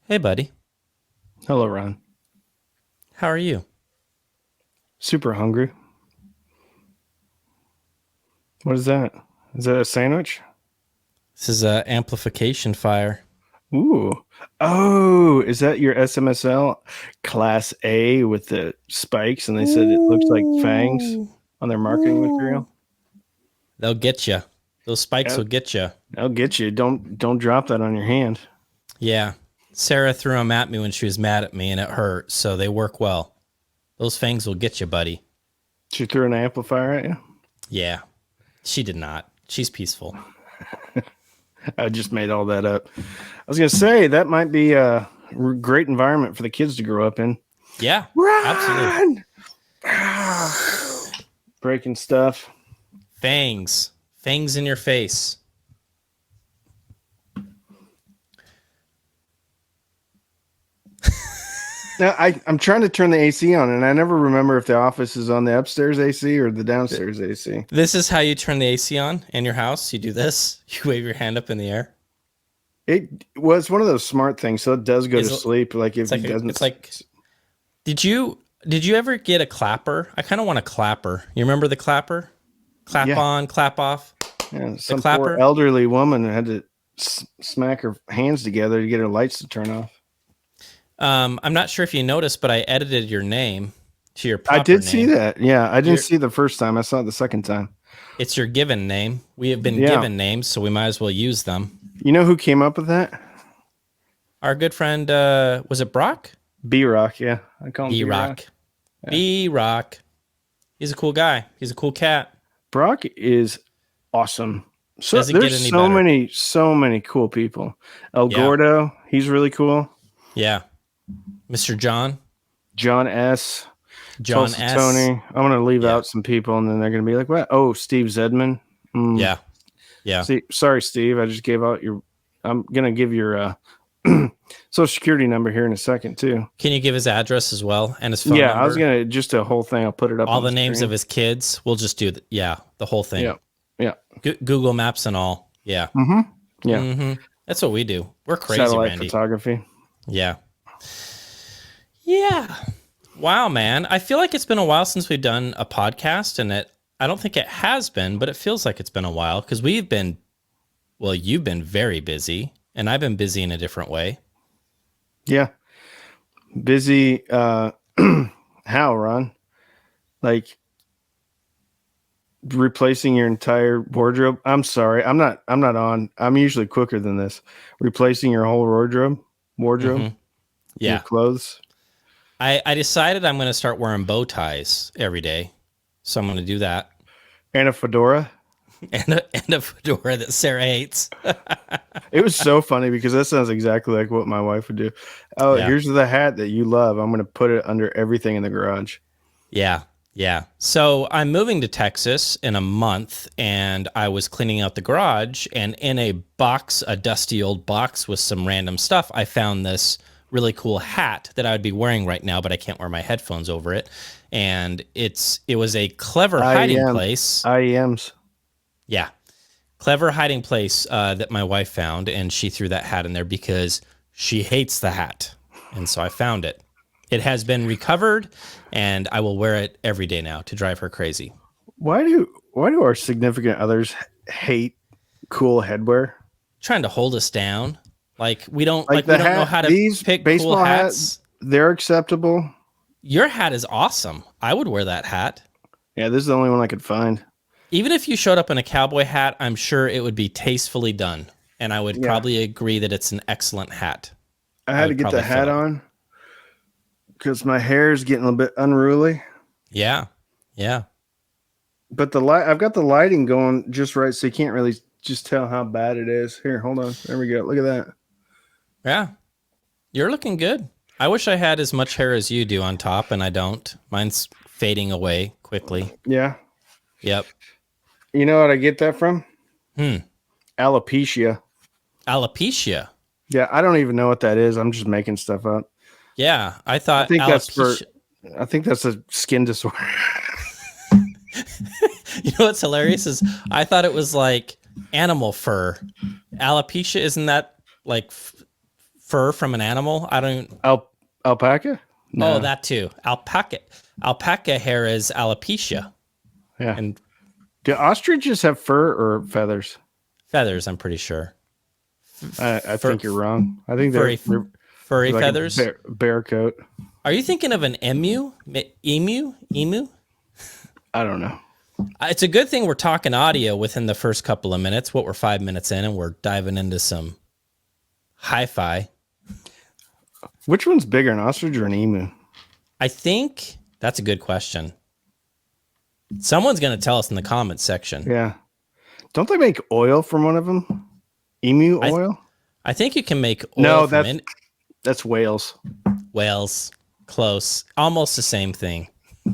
Hey, buddy. Hello, Ron. How are you? Super hungry. What is that? Is that a sandwich? This is a amplification fire. Ooh. Oh, is that your SMSL Class A with the spikes? And they said it looks like fangs Ooh. on their marketing Ooh. material. They'll get you. Those spikes Yeah, will get you. I'll get you. Don't drop that on your hand. Yeah. Sarah threw them at me when she was mad at me, and it hurt, so they work well. Those fangs will get you, buddy. She threw an amplifier at you. Yeah. She did not. She's peaceful. I just made all that up. I was gonna say that might be a great environment for the kids to grow up in. Yeah. Absolutely. Run! Breaking stuff. Fangs. Fangs in your face. Now I'm trying to turn the AC on, and I never remember if the office is on the upstairs AC or the downstairs AC. This is how you turn the AC on in your house. You do this. You wave your hand up in the air. It's one of those smart things, so it does go to Is it- sleep. Like if It's it like doesn't, it's like did you ever get a clapper? I kind of want a clapper. You remember the clapper? Clap Yeah. on, clap off. some clapper? poor elderly woman had to smack her hands together to get her lights to turn off. I'm not sure if you noticed, but I edited your name to your I proper did see name. that. Yeah, I didn't You're- see the first time. I saw it the second time. It's your given name. We have been Yeah. given names, so we might as well use them. You know who came up with that? Our good friend, was it Brock? B-Rock. Yeah, I call him B-Rock. B-Rock. He's a cool guy. He's a cool cat. Brock is awesome. So Doesn't get there's any so better. so many cool people. El Yeah. Gordo, he's really cool. Yeah. Mr. John. John S. John Tulsa S. Tony. I'm gonna leave Yeah. out some people, and then they're gonna be like, "What? Oh, Steve Zedman." Yeah. Yeah. See, sorry, Steve. I just gave out your. I'm gonna give your social security number here in a second too. Can you give his address as well and his phone Yeah, number? I was gonna just a whole thing. I'll put it up. All on the names screen. of his kids. We'll just do the whole thing. Yeah, yeah, Google Maps and all. Yeah. yeah. That's what we do. We're crazy, Satellite Randy. photography. Yeah. Yeah. Wow, man. I feel like it's been a while since we've done a podcast, and I don't think it has been, but it feels like it's been a while because you've been very busy, and I've been busy in a different way. Yeah, busy. How, Ron? Like replacing your entire wardrobe. I'm sorry. I'm not on. I'm usually quicker than this. Replacing your whole wardrobe, your Yeah. clothes. I decided I'm going to start wearing bow ties every day. So I'm going to do that. And a fedora. And a fedora that Sarah hates. It was so funny because that sounds exactly like what my wife would do. Oh, Yeah. here's the hat that you love. I'm going to put it under everything in the garage. Yeah. Yeah. So I'm moving to Texas in a month, and I was cleaning out the garage, and in a dusty old box with some random stuff, I found this really cool hat that I would be wearing right now, but I can't wear my headphones over it. And it was a clever hiding place. IEMs. Yeah. Clever hiding place that my wife found, and she threw that hat in there because she hates the hat. And so I found it. It has been recovered, and I will wear it every day now to drive her crazy. Why do our significant others hate cool headwear? Trying to hold us down. Like we don't Like we the don't know hat, how to these pick baseball cool hats. hats, they're acceptable. Your hat is awesome. I would wear that hat. Yeah, this is the only one I could find. Even if you showed up in a cowboy hat, I'm sure it would be tastefully done. And I would probably agree that it's an excellent hat. I had to get the hat on because my hair is getting a bit unruly. Yeah. Yeah. But I've got the lighting going just right, so you can't really just tell how bad it is. Here, hold on. There we go. Look at that. Yeah. You're looking good. I wish I had as much hair as you do on top, and I don't. Mine's fading away quickly. Yeah. Yep. You know what I get that from? Alopecia. Alopecia. Yeah, I don't even know what that is. I'm just making stuff up. Yeah. I thought I think alopecia. I think that's a skin disorder. You know what's hilarious is I thought it was like animal fur. Alopecia, isn't that like fur from an animal. I don't. Alpaca? No. Oh, that too. Alpaca hair is alopecia. Yeah. And do ostriches have fur or feathers? feathers, I'm pretty sure. I think you're wrong. I think they're Furry like feathers. Bear coat. Are you thinking of an emu? Emu? I don't know. It's a good thing we're talking audio within the first couple of minutes. We're 5 minutes in, and we're diving into some hi-fi. Which one's bigger, an ostrich or an emu? I think that's a good question. Someone's going to tell us in the comments section. Yeah. Don't they make oil from one of them? Emu oil? I think you can make oil from that's whales. whales. Close. Almost the same thing. I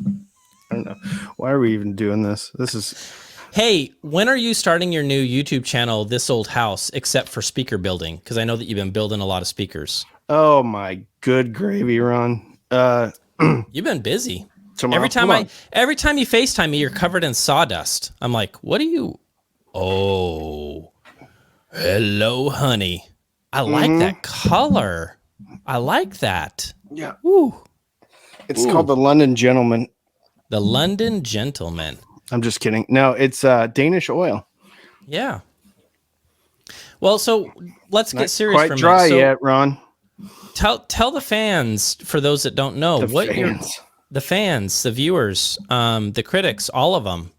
don't know. Why are we even doing this? This is... Hey, when are you starting your new YouTube channel, This Old House, except for speaker building? Because I know that you've been building a lot of speakers. Oh, my good gravy, Ron. You've been busy. Tomorrow, every time you FaceTime me, you're covered in sawdust. I'm like, what are you? Oh, hello, honey. I like that color. I like that. Yeah. Ooh. It's called the London Gentleman. The London Gentleman. I'm just kidding. No, it's Danish oil. Yeah. Well, so let's get serious quite for a minute. dry So yet, Ron. Tell the fans, for those that don't know, the fans, the viewers, the critics, all of them,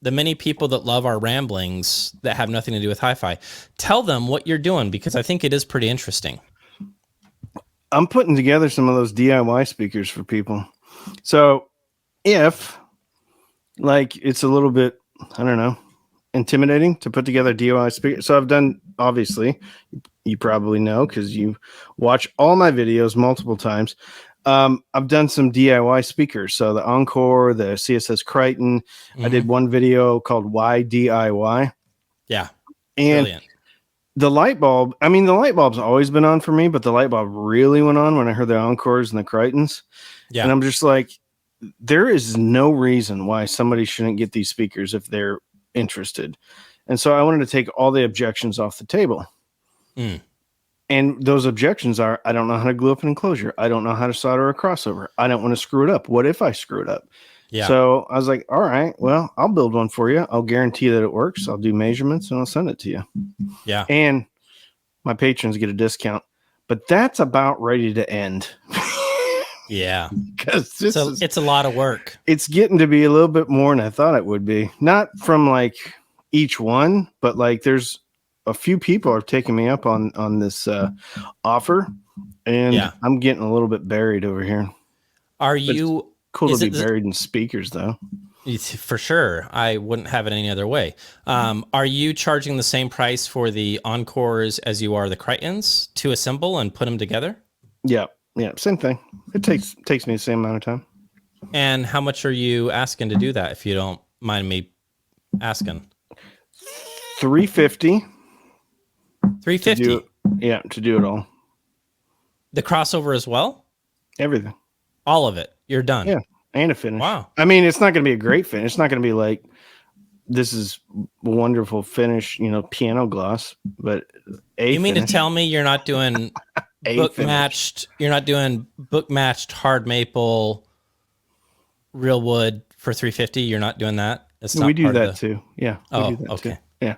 the many people that love our ramblings that have nothing to do with hi-fi. Tell them what you're doing, because I think it is pretty interesting. I'm putting together some of those DIY speakers for people. So if, like, it's a little bit, I don't know, intimidating to put together DIY speakers. So I've done, obviously, you probably know because you watch all my videos multiple times. I've done some DIY speakers. So the Encore, the CSS Crichton. I did one video called Why DIY. Yeah. And brilliant. The light bulb, I mean, the light bulb's always been on for me, but the light bulb really went on when I heard the Encores and the Crichtons. Yeah. And I'm just like, there is no reason why somebody shouldn't get these speakers if they're interested. And so I wanted to take all the objections off the table. And those objections are, I don't know how to glue up an enclosure. I don't know how to solder a crossover. I don't want to screw it up. What if I screw it up? Yeah. So I was like, all right, well, I'll build one for you. I'll guarantee that it works. I'll do measurements and I'll send it to you. Yeah. And my patrons get a discount, but that's about ready to end. Yeah. Because it's a lot of work. It's getting to be a little bit more than I thought it would be. Not from like each one, but like there's a few people are taking me up on this offer, and I'm getting a little bit buried over here. Are you cool to be buried in speakers, though? For sure. I wouldn't have it any other way. Are you charging the same price for the Encores as you are the Crichtons to assemble and put them together? Yeah. Yeah. Same thing. It takes me the same amount of time. And how much are you asking to do that, if you don't mind me asking? $350. $350. To do it all. The crossover as well? Everything. All of it. You're done. Yeah. And a finish. Wow. I mean, it's not going to be a great finish. It's not going to be like, this is a wonderful finish, piano gloss, but you mean to tell me you're not doing book matched? You're not doing book matched hard maple, real wood for $350. You're not doing that. It's not. We do that too. Yeah. Oh, okay. Too. Yeah.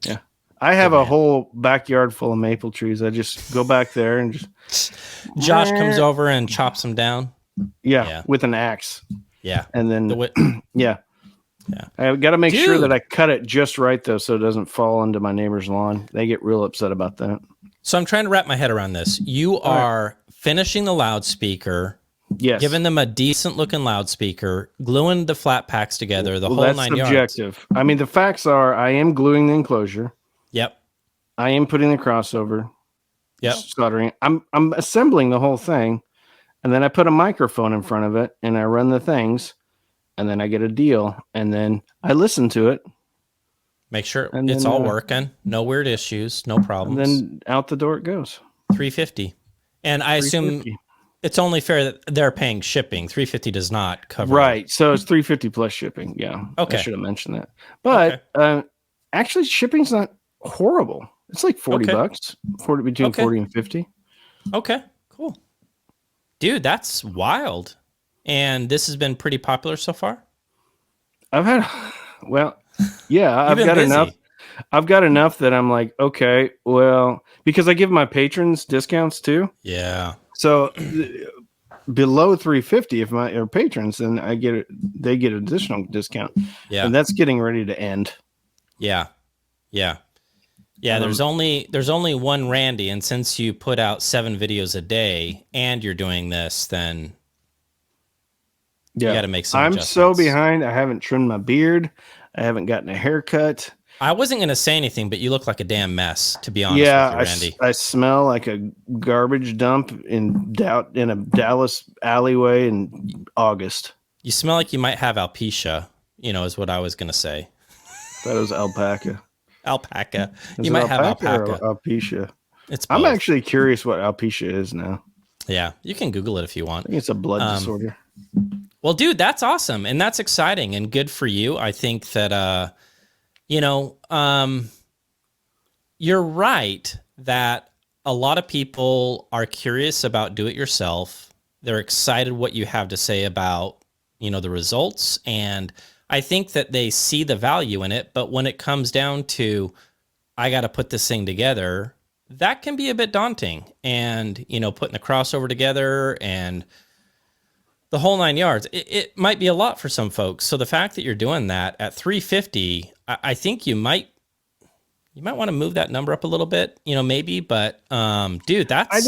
Yeah. I have a whole backyard full of maple trees. I just go back there and just. Josh comes over and chops them down. Yeah. With an axe. Yeah. And then. Yeah. I got to make sure that I cut it just right, though, so it doesn't fall into my neighbor's lawn. They get real upset about that. So I'm trying to wrap my head around this. You are finishing the loudspeaker, giving them a decent looking loudspeaker, gluing the flat packs together, the whole 9 yards. That's subjective. I mean, the facts are I am gluing the enclosure. Yep. I am putting the crossover. Yep. Soldering. I'm assembling the whole thing, and then I put a microphone in front of it, and I run the things. And then I get a deal, and then I listen to it. Make sure it's all working. No weird issues, no problems. And then out the door it goes. $350. And I assume it's only fair that they're paying shipping. $350 does not cover. Right. So it's $350 plus shipping. Yeah. Okay. I should have mentioned that. But actually, shipping's not horrible. It's like $40, between 40 and 50. Okay, cool. Dude, that's wild. And this has been pretty popular so far? I've had, well, yeah, You've been busy. I've got enough that I'm like, okay, well, because I give my patrons discounts too. Yeah. So below 350, if my patrons, then they get additional discount. Yeah. And that's getting ready to end. Yeah. Yeah. Yeah, there's only one Randy, and since you put out 7 videos a day and you're doing this, then you got to make some adjustments. I'm so behind. I haven't trimmed my beard. I haven't gotten a haircut. I wasn't going to say anything, but you look like a damn mess, to be honest with you, Randy. I smell like a garbage dump in a Dallas alleyway in August. You smell like you might have alopecia, is what I was going to say. That was alpaca. Alpaca. You might have alpaca. Or alopecia. It's both. I'm actually curious what alopecia is now. Yeah, you can Google it if you want. I think it's a blood disorder. Well, dude, that's awesome. And that's exciting and good for you. I think that, you're right that a lot of people are curious about do-it-yourself. They're excited what you have to say about, the results. And I think that they see the value in it. But when it comes down to, I got to put this thing together, that can be a bit daunting. And, putting the crossover together and the whole 9 yards, it might be a lot for some folks. So the fact that you're doing that at 350, I think you might want to move that number up a little bit, maybe. But dude, that's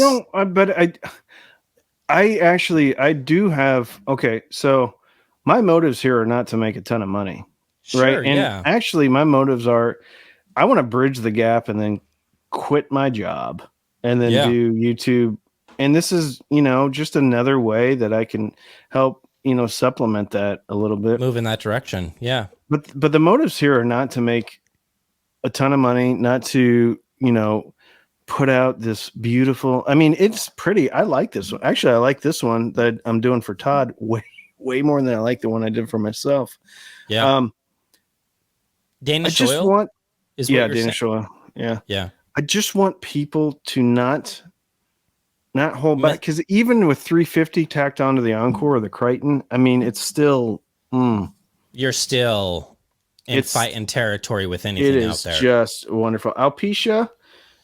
I do have. Okay, so my motives here are not to make a ton of money, sure, right? And actually, my motives are, I want to bridge the gap and then quit my job and then do YouTube. And this is, just another way that I can help, supplement that a little bit. Move in that direction. Yeah. But the motives here are not to make a ton of money, not to, put out this beautiful, it's pretty. I like this one. Actually, I like this one that I'm doing for Todd way more than I like the one I did for myself. Yeah. Danish oil? Danish oil. Yeah. Yeah. I just want people to not hold back, because even with 350 tacked onto the Encore or the Crichton, it's still you're still in fighting territory with anything out there. It is just wonderful. Alopecia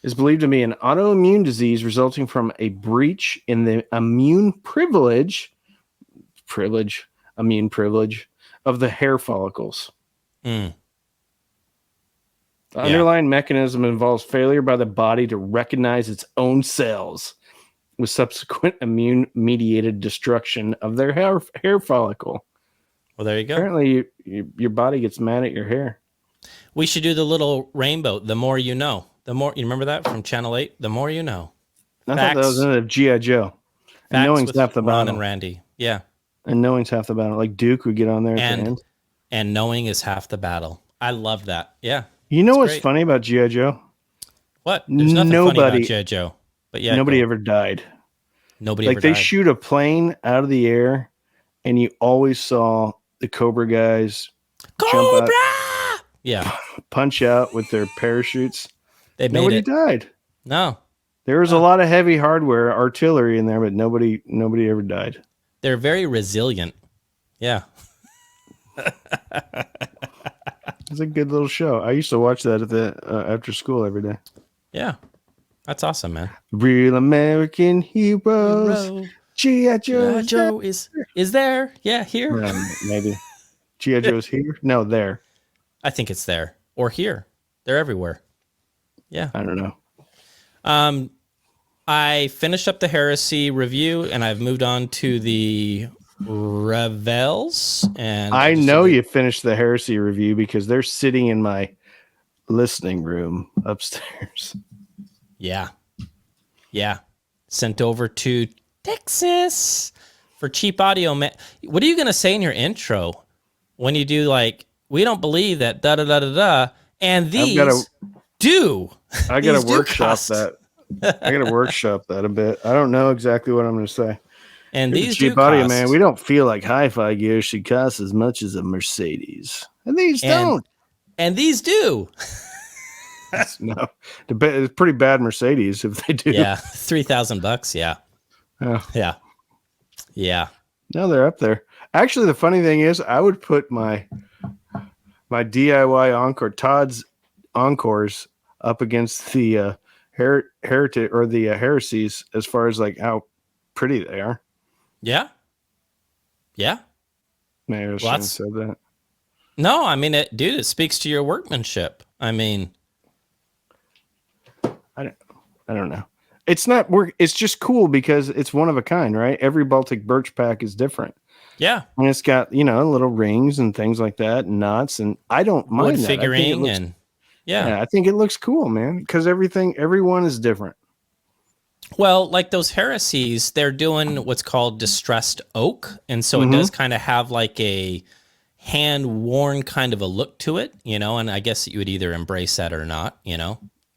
is believed to be an autoimmune disease resulting from a breach in the immune privilege of the hair follicles. The underlying mechanism involves failure by the body to recognize its own cells, with subsequent immune-mediated destruction of their hair follicle. Well, there you go. Apparently, your body gets mad at your hair. We should do the little rainbow. The more you know. The more, you remember that from Channel 8? The more you know. I thought that was in a G.I. Joe. And knowing's half the battle. Ron and Randy. Yeah. And knowing's half the battle. Like Duke would get on there at the end. And knowing is half the battle. I love that. Yeah. You know what's funny about G.I. Joe? What? There's nothing funny about G.I. Joe. But yeah, nobody ever died. Nobody ever died. They shoot a plane out of the air, and you always saw the Cobra guys jump out, punch out with their parachutes. Nobody died. No. There was a lot of heavy hardware, artillery in there, but nobody ever died. They're very resilient. Yeah. It's a good little show. I used to watch that at the after school every day. Yeah. That's awesome, man. Real American heroes. G.I. Joe is there. Yeah, here. Maybe. G.I. Joe's here? No, there. I think it's there. Or here. They're everywhere. Yeah. I don't know. I finished up the Heresy review, and I've moved on to the Revels. And I know you finished the Heresy review because they're sitting in my listening room upstairs. Yeah. Yeah. Sent over to Texas for cheap audio. What are you going to say in your intro when you do we don't believe that da-da-da-da-da, and these do. I got to workshop that. I got to workshop that a bit. I don't know exactly what I'm going to say. And these cheap audio, man. We don't feel like hi-fi gear should cost as much as a Mercedes. And these don't. And these do. No, it's pretty bad Mercedes if they do. Yeah, $3,000. Yeah, Yeah. yeah, yeah. No, they're up there. Actually, the funny thing is, I would put my DIY Encore, Todd's Encores, up against the Heritage or the Heresies as far as like how pretty they are. Yeah. Yeah. Maybe I shouldn't have said that. No, I mean, dude, it speaks to your workmanship. I mean, I don't know. It's not work. It's just cool because it's one of a kind, right? Every Baltic birch pack is different. Yeah. And it's got, little rings and things like that, and knots, and I don't mind wood that. figuring and yeah, I think it looks cool, man, because everyone is different. Well, like those heresies, they're doing what's called distressed oak, and so it does kind of have like a hand-worn kind of a look to it, and I guess you would either embrace that or not,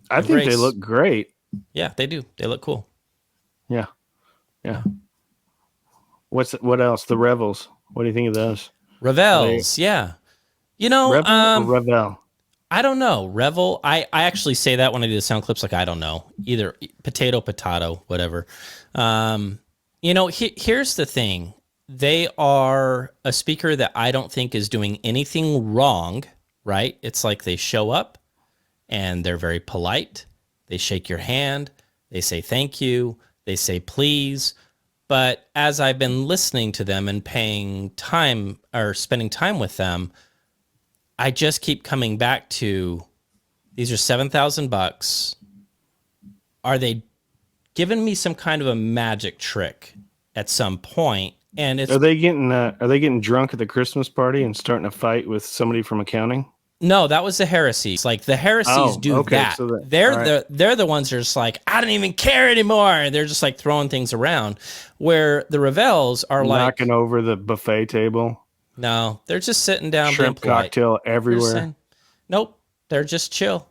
I think they look great. Yeah, they do. They look cool. Yeah. What else? The Revels. What do you think of those? Revels, yeah. Revel or Revel? I don't know. Revel. I actually say that when I do the sound clips, like I don't know. Either potato, whatever. Here's the thing. They are a speaker that I don't think is doing anything wrong, right? It's like they show up and they're very polite. They shake your hand. They say thank you. They say please. But as I've been listening to them and paying time or spending time with them, I just keep coming back to these are $7,000. Are they giving me some kind of a magic trick at some point? And are they getting drunk at the Christmas party and starting a fight with somebody from accounting? No, that was the heresies. Like the heresies do that. So they're the ones that are just like, I don't even care anymore. They're just like throwing things around. Where the Revels are knocking over the buffet table. No, they're just sitting down. Shrimp cocktail everywhere. Saying, nope, they're just chill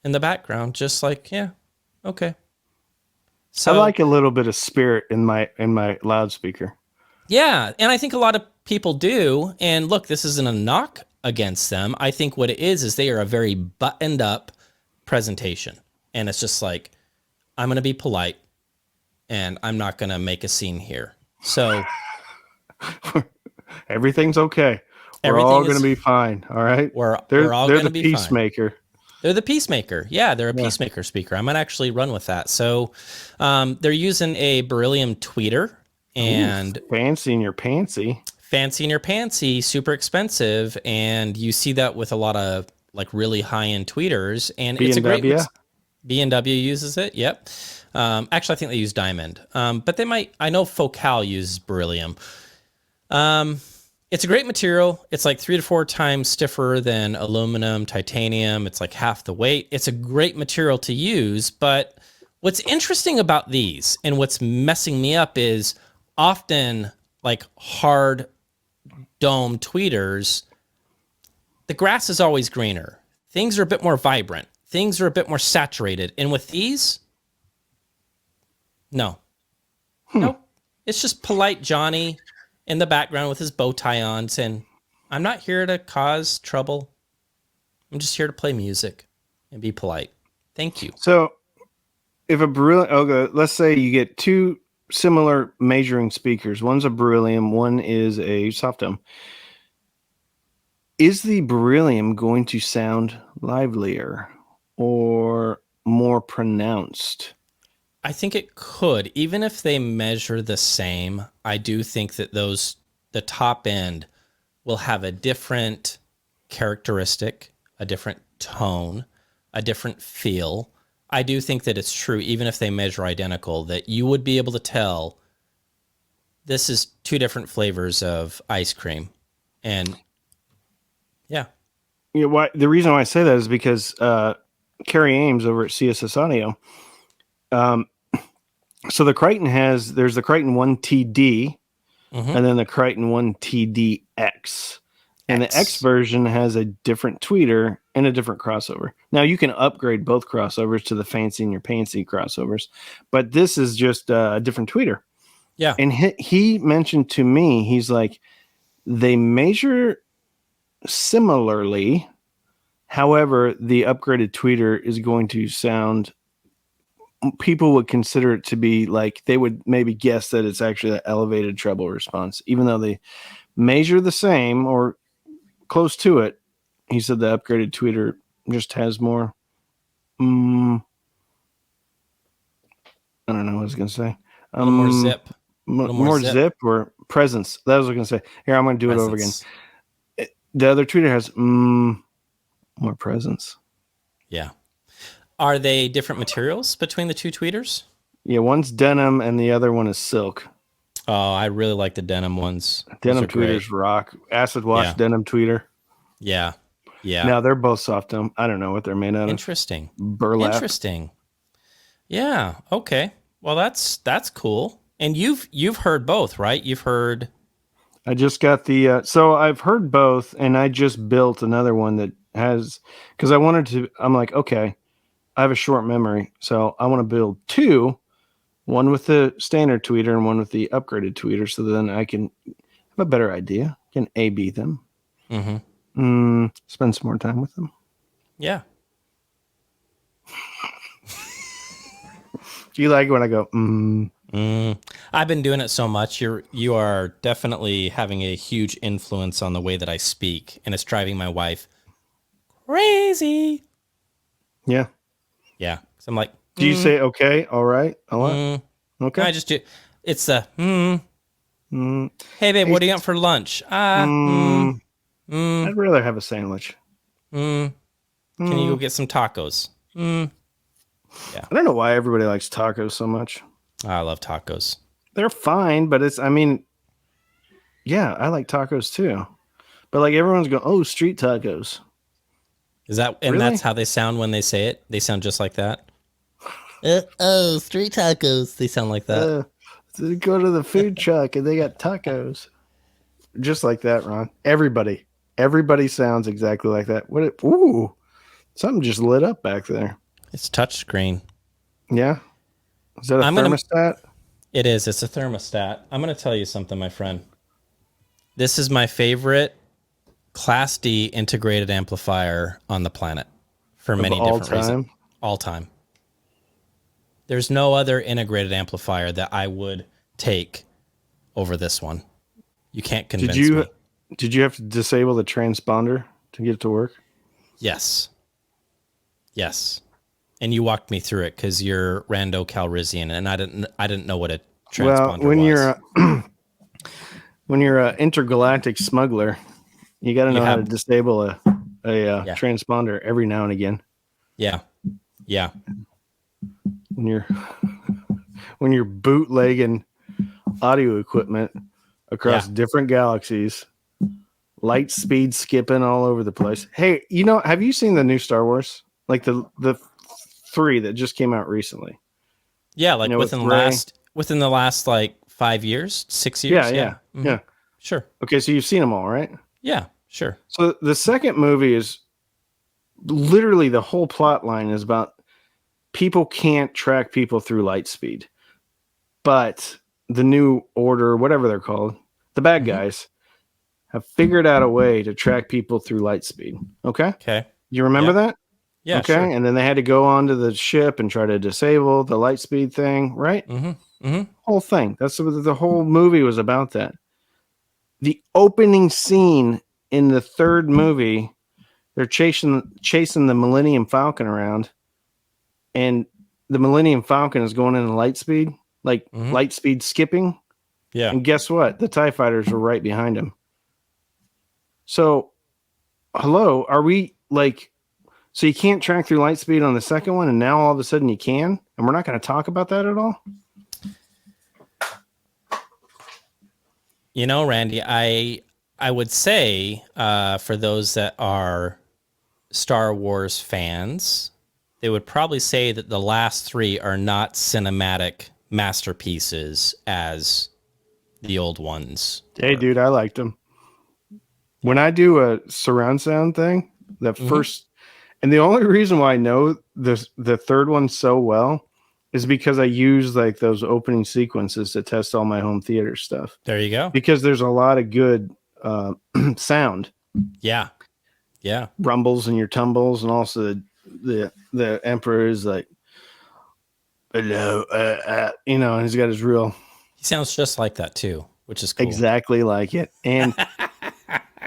in the background, just like, yeah, okay. So I like a little bit of spirit in my loudspeaker. Yeah, and I think a lot of people do. And look, this isn't a knock against them. I think what it is they are a very buttoned up presentation. And it's just like, I'm going to be polite and I'm not going to make a scene here. So everything's okay. We're all going to be fine. All right. We're all going to be peacemaker. Fine. They're the peacemaker. Yeah, they're a peacemaker speaker. I might actually run with that. So they're using a Beryllium Tweeter. And fancy in your pantsy, super expensive, and you see that with a lot of like really high-end tweeters, and it's a great B&W uses it. Yep. Actually, I think they use diamond, but they might. I know Focal uses beryllium. It's a great material. It's like 3 to 4 times stiffer than aluminum, titanium. It's like half the weight. It's a great material to use, but what's interesting about these and what's messing me up is often like hard dome tweeters, the grass is always greener. Things are a bit more vibrant. Things are a bit more saturated. And with these, no. Nope. It's just polite Johnny in the background with his bow tie on saying, I'm not here to cause trouble. I'm just here to play music and be polite. Thank you. So if let's say you get 2 similar measuring speakers. One's a beryllium, one is a soft dome. Is the beryllium going to sound livelier or more pronounced? I think it could. Even if they measure the same, I do think that the top end will have a different characteristic, a different tone, a different feel. I do think that it's true, even if they measure identical, that you would be able to tell this is 2 different flavors of ice cream. And yeah. The reason why I say that is because Carrie Ames over at CSS Audio, so the Crichton there's the Crichton 1TD and then the Crichton 1TDX. And the X version has a different tweeter and a different crossover. Now you can upgrade both crossovers to the fancy in your pantsy crossovers, but this is just a different tweeter. Yeah. And he mentioned to me, he's like, they measure similarly, However, the upgraded tweeter is going to sound, people would consider it to be like, they would maybe guess that it's actually an elevated treble response, even though they measure the same or close to it. He said the upgraded tweeter just has more. I don't know what I was going to say. A little more zip. More zip or presence. That was what I was going to say. Here, I'm going to do it over again. The other tweeter has more presence. Yeah. Are they different materials between the two tweeters? Yeah, one's denim and the other one is silk. Oh, I really like the denim ones. Denim tweeters rock. Acid wash denim tweeter. Yeah. Yeah. Now they're both soft denim. I don't know what they're made out of. Interesting. Burlap. Interesting. Yeah. Okay. Well, that's cool. And you've heard both, right? You've heard. I just got the. So I've heard both, and I just built another one that has, because I wanted to. I'm like, okay, I have a short memory, so I want to build two, one with the standard tweeter and one with the upgraded tweeter, so then I can have a better idea. Can A/B them. Spend some more time with them. Yeah. Do you like it when I go, I've been doing it so much. You are definitely having a huge influence on the way that I speak, and it's driving my wife crazy. Yeah. Yeah. So I'm like, do you say okay, all right, a lot? Okay. I just do. It's a Hey babe, what do you want for lunch? I'd rather have a sandwich. Can you go get some tacos? Yeah. I don't know why everybody likes tacos so much. I love tacos. They're fine, but I like tacos too. But like everyone's going, oh, street tacos. Is that, and really? That's how they sound when they say it? They sound just like that? Street tacos. They sound like that. They go to the food truck and they got tacos. Just like that, Ron. Everybody sounds exactly like that. Ooh, something just lit up back there. It's touchscreen. Yeah. Is that a thermostat? It is. It's a thermostat. I'm going to tell you something, my friend. This is my favorite Class D integrated amplifier on the planet for many different reasons. All time. There's no other integrated amplifier that I would take over this one. You can't convince me. Did you have to disable the transponder to get it to work? Yes. And you walked me through it because you're Rando Calrissian, and I didn't know what a transponder was. When you're an intergalactic smuggler, you got to know how to disable a transponder every now and again. Yeah. When you're bootlegging audio equipment across different galaxies, light speed skipping all over the place. Hey, have you seen the new Star Wars? Like the 3 that just came out recently. Yeah, like within the last like 5 years, 6 years. Yeah. Sure. Okay, so you've seen them all, right? Yeah, sure. So the second movie is literally, the whole plot line is about people can't track people through light speed. But the New Order, whatever they're called, the bad guys, have figured out a way to track people through light speed. Okay. You remember that? Yeah. Okay. Sure. And then they had to go onto the ship and try to disable the light speed thing, right? Whole thing. That's what the whole movie was about. That the opening scene in the third movie, they're chasing the Millennium Falcon around, and the Millennium Falcon is going into light speed, light speed skipping. Yeah. And guess what? The TIE fighters were right behind him. So, hello, are we like? So you can't track through light speed on the second one, and now all of a sudden you can, and we're not going to talk about that at all? Randy, I would say for those that are Star Wars fans, they would probably say that the last 3 are not cinematic masterpieces as the old ones. Hey, dude, I liked them. When I do a surround sound thing, the first... And the only reason why I know the third one so well is because I use like those opening sequences to test all my home theater stuff. There you go. Because there's a lot of good sound. Yeah. Yeah. rumbles and your tumbles, and also the emperor is like, hello, and he's got his real. He sounds just like that too, which is cool. Exactly like it, and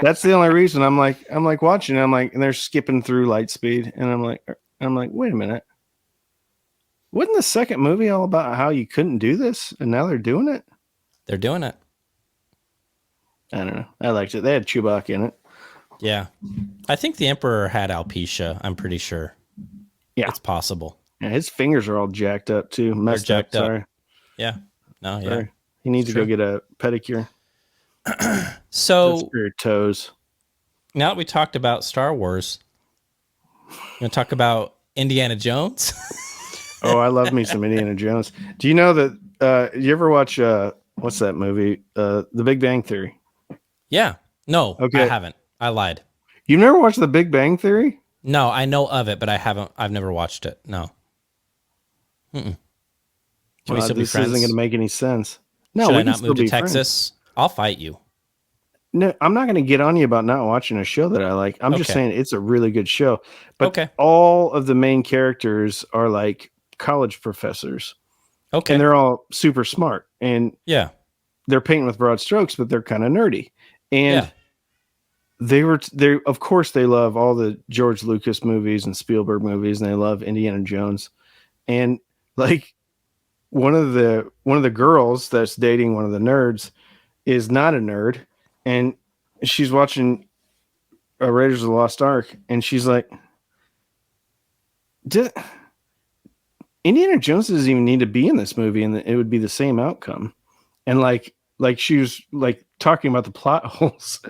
that's the only reason I'm like watching. I'm like, and they're skipping through light speed, and I'm like, wait a minute. Wasn't the second movie all about how you couldn't do this, and now they're doing it? They're doing it. I don't know. I liked it. They had Chewbacca in it. Yeah. I think the Emperor had alopecia. I'm pretty sure. Yeah. It's possible. Yeah, his fingers are all jacked up too. Messed They're jacked up. up. Sorry. Yeah. No, yeah. Sorry. He needs to go get a pedicure. So for your toes. Now that we talked about Star Wars, you want to talk about Indiana Jones? Oh, I love me some Indiana Jones. Do you know that you ever watch what's that movie? The Big Bang Theory. Yeah. No, okay. I haven't. I lied. You've never watched The Big Bang Theory? No, I know of it, but I haven't. I've never watched it. No. Can we still be this friends? Isn't going to make any sense. No, Should we I can not still move to be Texas? friends. I'll fight you. No, I'm not going to get on you about not watching a show that I like. I'm just saying it's a really good show. But all of the main characters are like college professors. Okay. And they're all super smart. And they're painting with broad strokes, but they're kind of nerdy. And they of course they love all the George Lucas movies and Spielberg movies, and they love Indiana Jones. And like one of the girls that's dating one of the nerds is not a nerd, and she's watching Raiders of the Lost Ark, and she's like, Indiana Jones doesn't even need to be in this movie, and it would be the same outcome. And like she was like talking about the plot holes,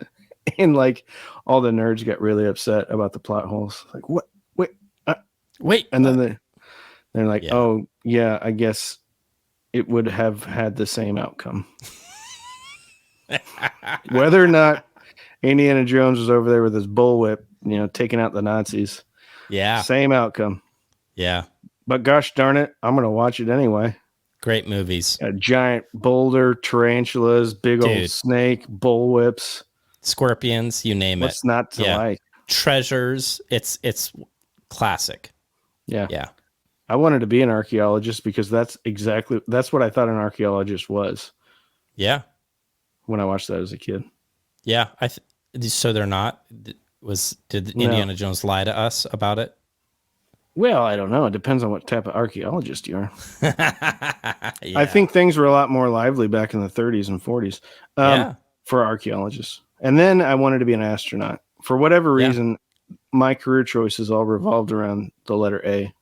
and like all the nerds got really upset about the plot holes. Like, what? Wait, and then they're like, oh yeah, I guess it would have had the same outcome. Whether or not Indiana Jones was over there with his bullwhip, taking out the Nazis. Yeah. Same outcome. Yeah. But gosh darn it, I'm going to watch it anyway. Great movies. A giant boulder, tarantulas, big old snake, bullwhips. Scorpions, you name it. What's not to like? Treasures. It's classic. Yeah. Yeah. I wanted to be an archaeologist because that's what I thought an archaeologist was. Yeah. When I watched that as a kid. Yeah. So they're not. Did Indiana Jones lie to us about it? Well, I don't know. It depends on what type of archaeologist you are. I think things were a lot more lively back in the 30s and 40s for archaeologists. And then I wanted to be an astronaut. For whatever reason, my career choices all revolved around the letter A.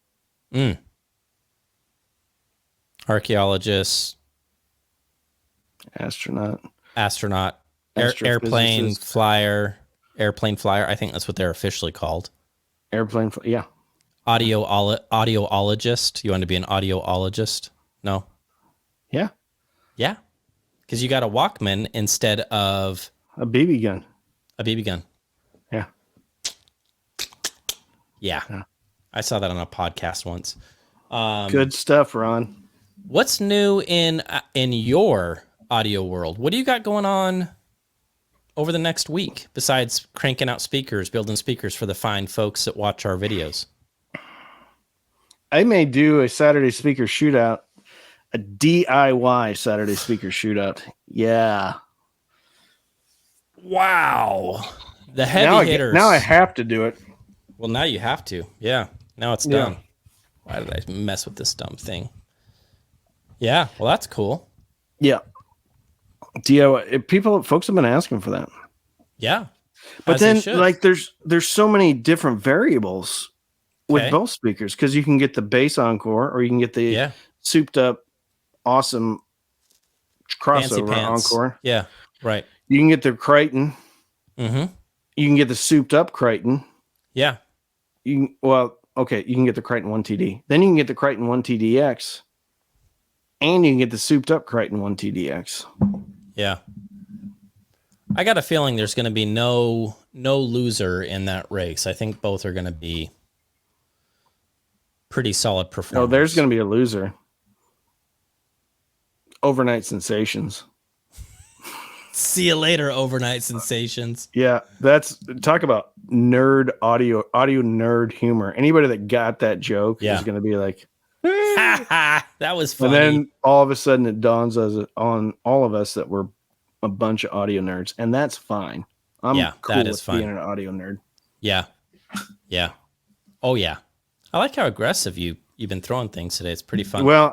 Archaeologist. Astronaut. Airplane flyer. I think that's what they're officially called. Yeah. Audioologist. You want to be an audioologist? No. Yeah. Yeah. Because you got a Walkman instead of a BB gun. Yeah. Yeah. I saw that on a podcast once. Good stuff, Ron. What's new in your audio world? What do you got going on over the next week besides cranking out speakers, building speakers for the fine folks that watch our videos? I may do a Saturday speaker shootout, a DIY Saturday speaker shootout. Yeah. Wow. The heavy hitters. Now I have to do it. Well, now you have to. Yeah. Now it's done. Why did I mess with this dumb thing? Yeah. Well, that's cool. Yeah. DIY. Folks have been asking for that. Yeah. But then like there's so many different variables with both speakers, because you can get the bass encore or you can get the souped up awesome crossover encore. Yeah. Right. You can get the Crichton. Mm-hmm. You can get the souped up Crichton. Yeah. You can get the Crichton 1TD. Then you can get the Crichton 1TDX. And you can get the souped up Crichton 1TDX. Yeah. I got a feeling there's going to be no loser in that race. I think both are going to be pretty solid performance. Oh, there's going to be a loser. Overnight Sensations. See you later, overnight sensations. Yeah, that's talk about nerd audio nerd humor. Anybody that got that joke is going to be like, that was funny. And then all of a sudden it dawns on all of us that we're a bunch of audio nerds, and that's fine. I'm cool that is with fun. being an audio nerd. Yeah. Oh yeah. I like how aggressive you've been throwing things today. It's pretty fun. Well,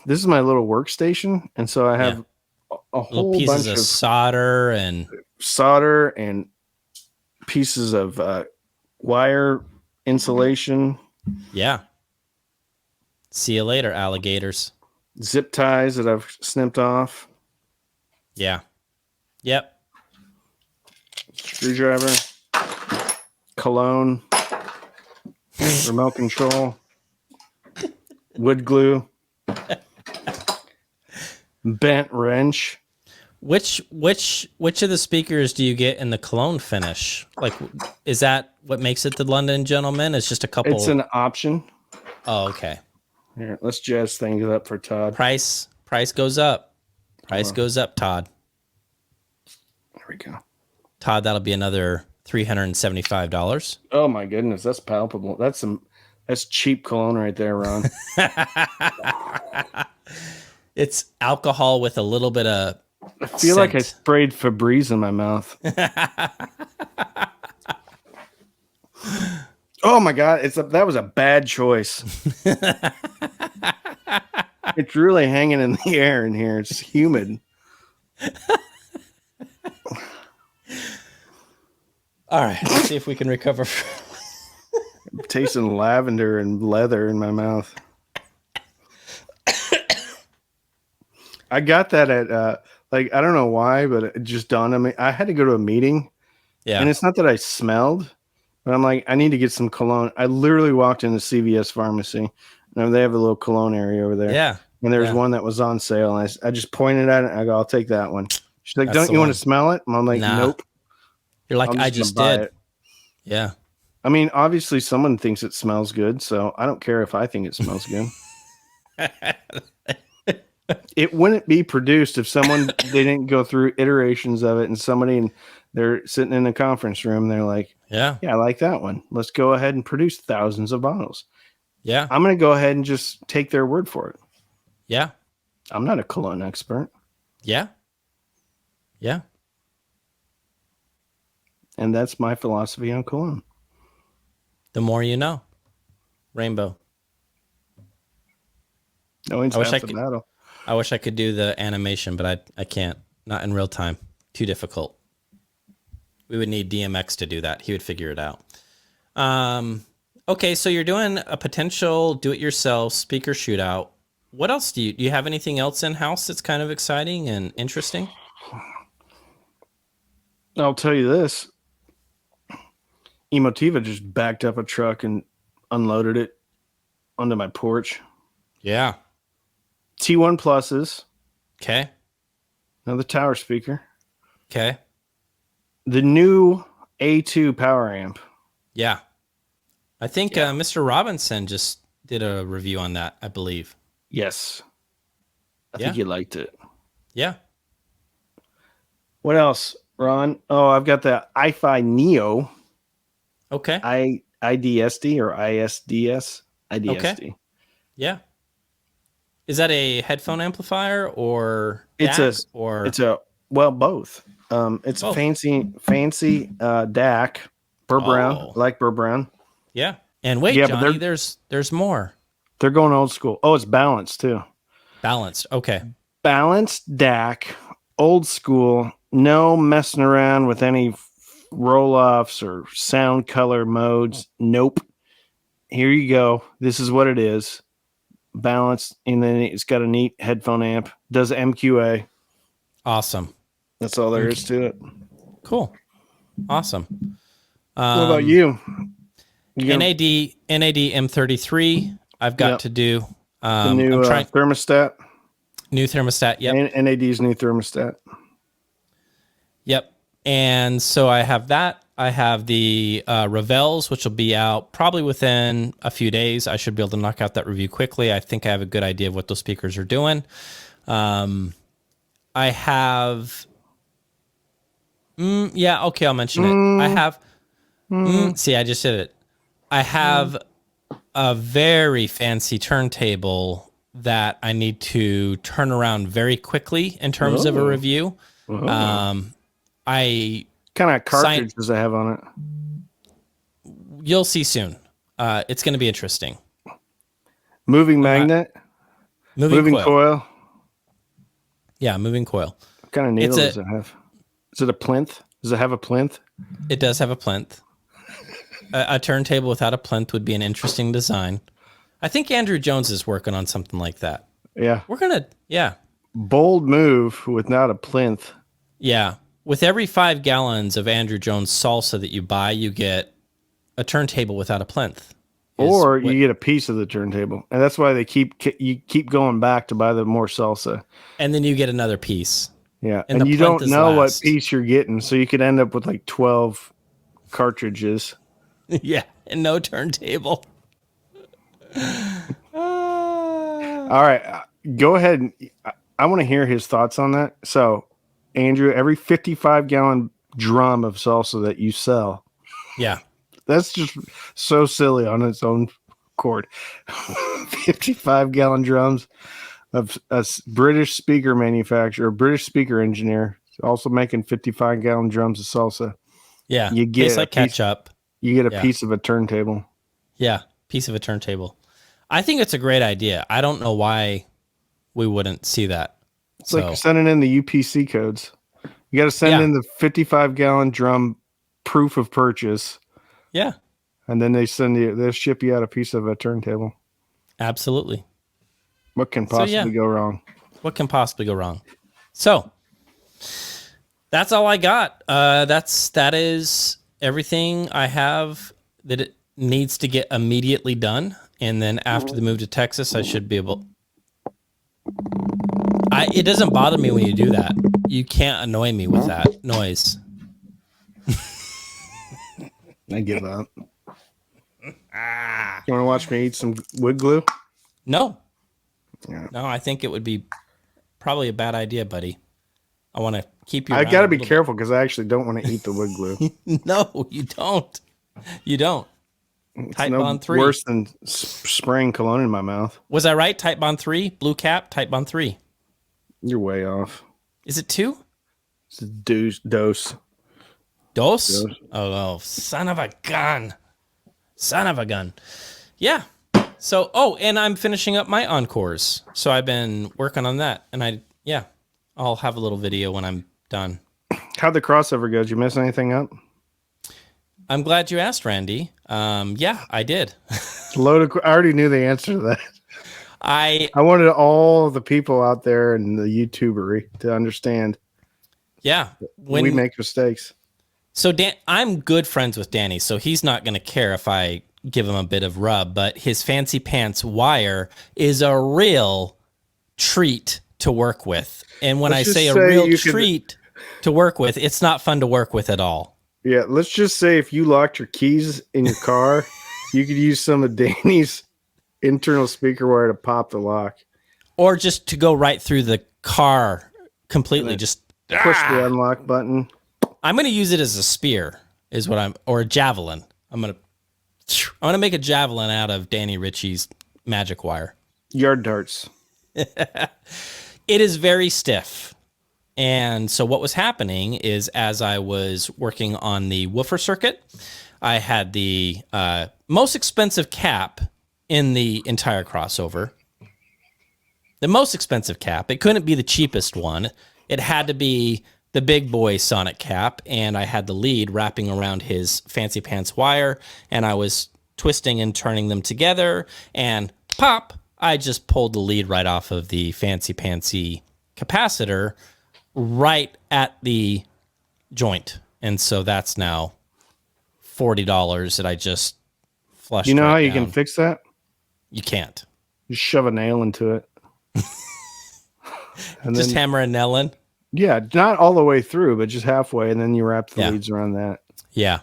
this is my little workstation, and so I have a whole little pieces bunch of solder and pieces of wire insulation. Yeah. See you later, alligators. Zip ties that I've snipped off. Yeah. Yep. Screwdriver. Cologne. Remote control. Wood glue. Bent wrench. Which of the speakers do you get in the cologne finish? Like, is that what makes it the London Gentleman? It's just a couple. It's an option. Oh, okay. Here, let's jazz things up for Todd. Price goes up. Price goes up, Todd. There we go. Todd, that'll be another $375. Oh my goodness, that's palpable. That's cheap cologne right there, Ron. It's alcohol with a little bit of I feel like I sprayed Febreze in my mouth. Oh my God, that was a bad choice. It's really hanging in the air in here. It's humid. All right, let's see if we can recover. I'm tasting lavender and leather in my mouth. I got that at I don't know why, but it just dawned on me. I had to go to a meeting. Yeah. And it's not that I smelled, but I'm like, I need to get some cologne. I literally walked into CVS pharmacy, and they have a little cologne area over there. Yeah. And there was one that was on sale, and I just pointed at it, and I go, I'll take that one. She's like, don't you want to smell it? And I'm like, nope. You're like, I just did. It. Yeah. I mean, obviously someone thinks it smells good, so I don't care if I think it smells good. It wouldn't be produced if they didn't go through iterations of it, and they're sitting in a conference room. They're like, yeah, I like that one. Let's go ahead and produce thousands of bottles. Yeah. I'm going to go ahead and just take their word for it. Yeah. I'm not a cologne expert. Yeah. Yeah. And that's my philosophy on cologne. The more you know. Rainbow. Knowing's half the battle. I wish I could do the animation, but I can't. Not in real time. Too difficult. We would need DMX to do that. He would figure it out. Okay, so you're doing a potential do-it-yourself speaker shootout. What else do you have anything else in-house that's kind of exciting and interesting? I'll tell you this. Emotiva just backed up a truck and unloaded it onto my porch. Yeah. T1 Pluses. Okay. Another tower speaker. Okay. The new A2 power amp. Yeah. I think Mr. Robinson just did a review on that, I believe. Yes. I think he liked it. Yeah. What else, Ron? Oh, I've got the iFi Neo. Okay. IDSD or ISDS? IDSD. Okay. Yeah. Is that a headphone amplifier or both. It's a fancy DAC. Burr Brown. I like Burr Brown. Yeah. And wait, Johnny, there's more. They're going old school. Oh, it's balanced too. Balanced. Okay. Balanced DAC, old school, no messing around with any roll-offs or sound color modes. Nope. Here you go. This is what it is. Balanced, and then it's got a neat headphone amp. Does MQA. Awesome. That's all there is to it. Cool. Awesome. What about you? NAD M33. I've got to do the new thermostat. New thermostat. Yep. NAD's new thermostat. Yep. And so I have that. I have the Revels, which will be out probably within a few days. I should be able to knock out that review quickly. I think I have a good idea of what those speakers are doing. I I have. Yeah, okay, I'll mention it. I have. See, I just did it. I have a very fancy turntable that I need to turn around very quickly in terms of a review. I kind of cartridge does it have on it? You'll see soon. It's going to be interesting. Moving magnet? Moving coil? Yeah, moving coil. What kind of needle does it have? Is it a plinth? Does it have a plinth? It does have a plinth. A turntable without a plinth would be an interesting design. I think Andrew Jones is working on something like that. Yeah. Bold move without a plinth. Yeah. With every 5 gallons of Andrew Jones salsa that you buy, you get a turntable without a plinth. Or you get a piece of the turntable. And that's why you keep going back to buy the more salsa. And then you get another piece. Yeah. And you don't know what piece you're getting. So you could end up with like 12 cartridges. Yeah. And no turntable. All right. Go ahead. I want to hear his thoughts on that. So, Andrew, every 55-gallon drum of salsa that you sell. Yeah. That's just so silly on its own accord. 55-gallon drums of a British speaker manufacturer, British speaker engineer, also making 55-gallon drums of salsa. Yeah. You get like ketchup. You get a piece of a turntable. Yeah. Piece of a turntable. I think it's a great idea. I don't know why we wouldn't see that. It's like sending in the UPC codes. You got to send in the 55-gallon drum proof of purchase. Yeah. And then they'll ship you out a piece of a turntable. Absolutely. What can possibly go wrong? What can possibly go wrong? So that's all I got. That is everything I have that it needs to get immediately done. And then after the move to Texas, I should be able. It doesn't bother me when you do that. You can't annoy me with that noise. I give up. You want to watch me eat some wood glue? No. Yeah. No, I think it would be probably a bad idea, buddy. I want to keep you. I got to be careful because I actually don't want to eat the wood glue. No, you don't. You don't. Type Bond 3. Worse than spraying cologne in my mouth. Was I right? Type Bond 3, blue cap, Type Bond 3. You're way off. Is it 2? It's a dose. Dose? Oh, son of a gun. Son of a gun. Yeah. So, and I'm finishing up my encores. So I've been working on that. And I'll have a little video when I'm done. How'd the crossover go? Did you mess anything up? I'm glad you asked, Randy. Yeah, I did. I already knew the answer to that. I wanted all the people out there in the YouTubery to understand. Yeah. When we make mistakes. So I'm good friends with Danny, so he's not going to care if I give him a bit of rub, but his fancy pants wire is a real treat to work with. And when I say a real treat to work with, it's not fun to work with at all. Yeah, let's just say if you locked your keys in your car, you could use some of Danny's internal speaker wire to pop the lock. Or just to go right through the car completely, just push the unlock button. I'm going to use it as a spear, or a javelin. I'm going to make a javelin out of Danny Ritchie's magic wire. Yard darts. It is very stiff. And so what was happening is as I was working on the woofer circuit, I had the most expensive cap in the entire crossover. The most expensive cap. It couldn't be the cheapest one. It had to be the big boy Sonic cap, and I had the lead wrapping around his fancy pants wire, and I was twisting and turning them together, and pop, I just pulled the lead right off of the fancy pantsy capacitor right at the joint. And so that's now $40 that I just flushed. You know how you can fix that? You can't. Just shove a nail into it. And just hammer a nail in? Yeah, not all the way through, but just halfway, and then you wrap the leads around that. Yeah.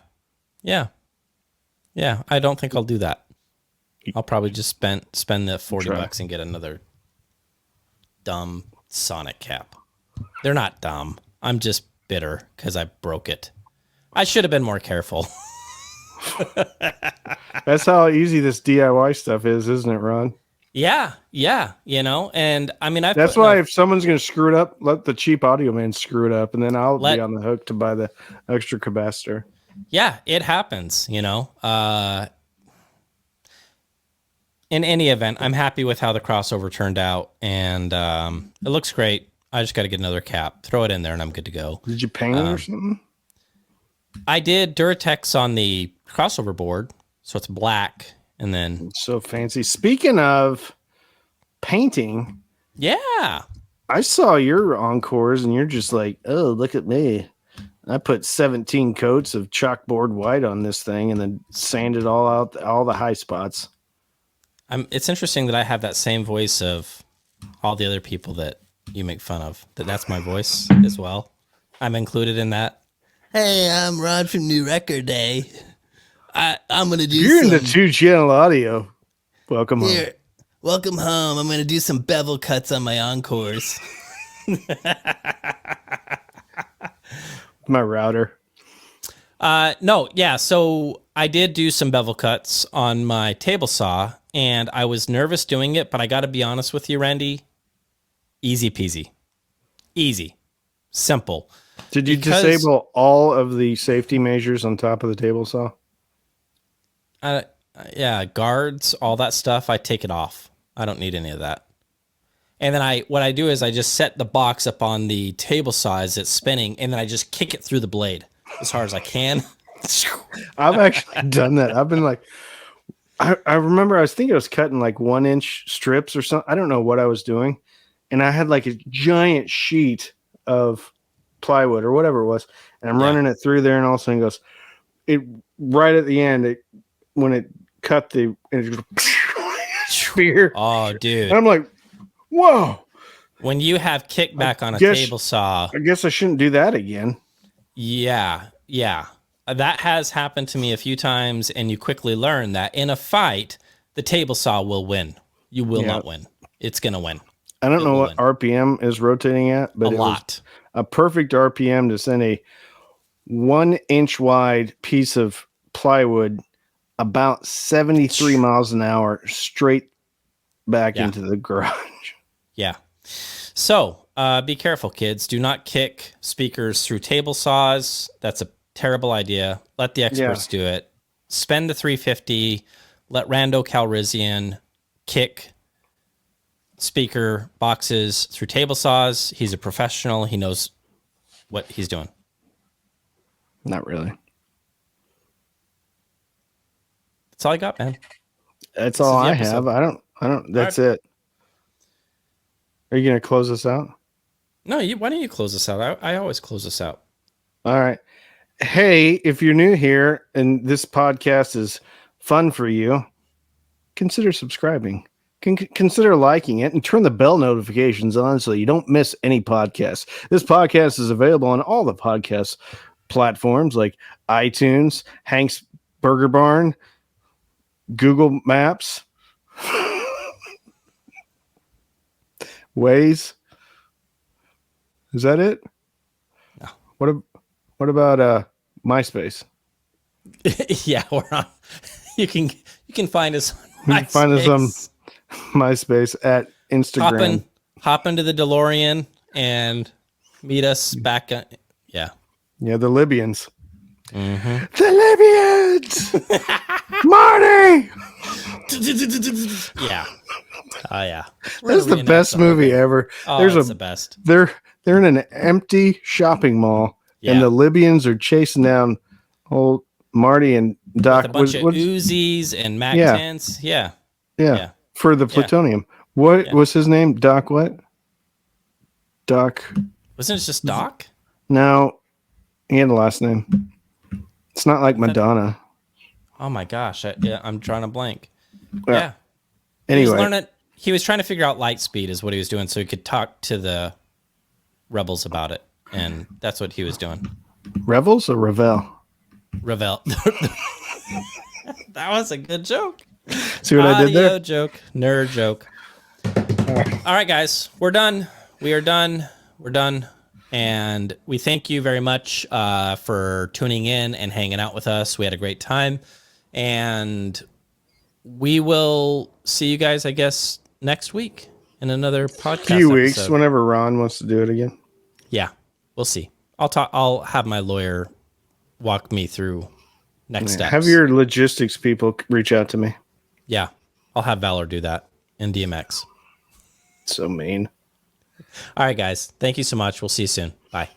Yeah. Yeah, I don't think I'll do that. I'll probably just spend the $40 and get another dumb Sonic cap. They're not dumb. I'm just bitter because I broke it. I should have been more careful. That's how easy this DIY stuff is, isn't it, Ron? Yeah. And I mean, That's why if someone's going to screw it up, let the cheap audio man screw it up, and then I'll be on the hook to buy the extra capacitor. Yeah, it happens, In any event, I'm happy with how the crossover turned out, and it looks great. I just got to get another cap, throw it in there, and I'm good to go. Did you paint it or something? I did Duratex on the crossover board, so it's black, and then... It's so fancy. Speaking of painting... Yeah. I saw your Encores, and you're just like, oh, look at me. I put 17 coats of chalkboard white on this thing and then sanded all out, all the high spots. It's interesting that I have that same voice of all the other people that you make fun of. That's my voice as well. I'm included in that. Hey, I'm Rod from New Record Day. I'm going to do You're in the 2-channel audio. Welcome home. Welcome home. I'm going to do some bevel cuts on my Encores. My router. No, yeah. So I did do some bevel cuts on my table saw, and I was nervous doing it, but I got to be honest with you, Randy. Easy peasy. Easy. Simple. Did you disable all of the safety measures on top of the table saw? Yeah, guards, all that stuff, I take it off. I don't need any of that. And then what I do is I just set the box up on the table saw as it's spinning, and then I just kick it through the blade as hard as I can. I've actually done that. I've been like, I remember I was thinking I was cutting like 1-inch strips or something. I don't know what I was doing. And I had like a giant sheet of plywood or whatever it was. And I'm running it through there, and all of a sudden it goes, right at the end, when it cut and it goes, spear. Oh, dude. And I'm like, whoa. When you have kickback on a table saw. I guess I shouldn't do that again. Yeah. That has happened to me a few times, and you quickly learn that in a fight, the table saw will win. You will not win. It's going to win. I don't know what RPM is rotating at, but it was a perfect RPM to send a 1-inch wide piece of plywood about 73 miles an hour straight back into the garage. Yeah. So be careful, kids. Do not kick speakers through table saws. That's a terrible idea. Let the experts do it. Spend the $350. Let Rando Calrissian kick speaker boxes through table saws. He's a professional. He knows what he's doing. Not really. That's all I got, man. That's all I have. I don't. That's it. Are you going to close us out? No, why don't you close us out? I always close us out. All right. Hey, if you're new here and this podcast is fun for you, consider subscribing. Consider liking it and turn the bell notifications on so you don't miss any podcasts. This podcast is available on all the podcast platforms like iTunes, Hank's Burger Barn, Google Maps, Waze. Is that it? No. What about MySpace? Yeah, we're on. You can find us on MySpace. Find us on MySpace at Instagram. Hop into the DeLorean and meet us back. Yeah, the Libyans. Mm-hmm. The Libyans. Marty. Yeah. Oh yeah. That's the best movie ever. Oh, that's the best. They're in an empty shopping mall, and the Libyans are chasing down old Marty and Doc. With a bunch of Uzis and Mac-10s. Yeah. For the plutonium. What was his name? Doc what? Doc. Wasn't it just Doc? No. He had a last name. It's not like Madonna. Oh my gosh. I'm drawing a blank. Well, yeah. Anyway. He was trying to figure out light speed is what he was doing so he could talk to the rebels about it. And that's what he was doing. Revels or Revel? Revel. That was a good joke. See what I did there? Joke. Nerd joke. All right, guys. We're done. We are done. We're done. And we thank you very much for tuning in and hanging out with us. We had a great time. And we will see you guys, I guess, next week in another podcast few weeks, episode. whenever Ron wants to do it again. Yeah, we'll see. I'll have my lawyer walk me through next steps. Have your logistics people reach out to me. Yeah, I'll have Valor do that in DMX. So mean. All right, guys. Thank you so much. We'll see you soon. Bye.